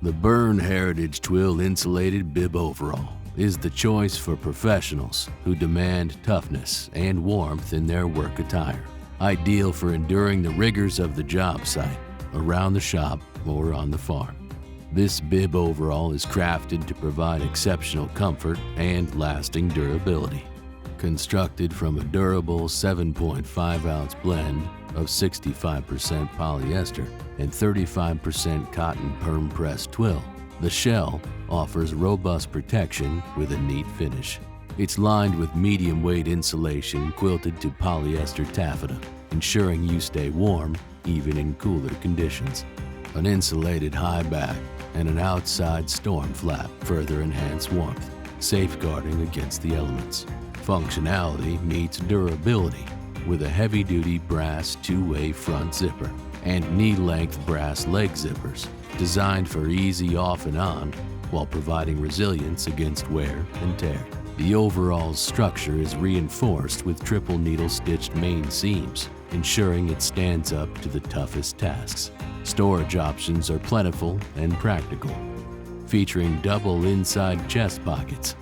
The Berne Heritage Twill Insulated Bib Overall is the choice for professionals who demand toughness and warmth in their work attire. Ideal for enduring the rigors of the job site, around the shop, or on the farm. This bib overall is crafted to provide exceptional comfort and lasting durability. Constructed from a durable 7.5-ounce blend of 65% polyester and 35% cotton perm-pressed twill, the shell offers robust protection with a neat finish. It's lined with medium-weight insulation quilted to polyester taffeta, ensuring you stay warm even in cooler conditions. An insulated high back and an outside storm flap further enhance warmth, safeguarding against the elements. Functionality meets durability with a heavy-duty brass two-way front zipper and knee-length brass leg zippers designed for easy off and on while providing resilience against wear and tear. The overall structure is reinforced with triple needle-stitched main seams, ensuring it stands up to the toughest tasks. Storage options are plentiful and practical, featuring double inside chest pockets,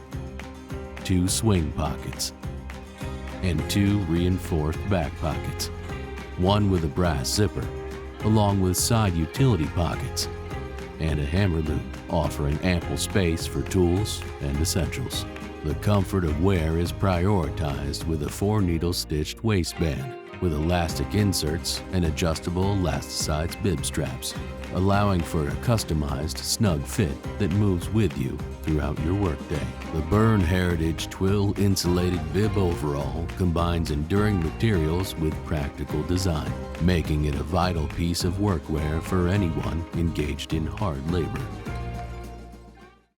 2 swing pockets, and 2 reinforced back pockets, one with a brass zipper, along with side utility pockets, and a hammer loop, offering ample space for tools and essentials. The comfort of wear is prioritized with a 4-needle stitched waistband with elastic inserts and adjustable elasticized bib straps, allowing for a customized, snug fit that moves with you throughout your workday. The Berne Heritage Twill Insulated Bib Overall combines enduring materials with practical design, making it a vital piece of workwear for anyone engaged in hard labor.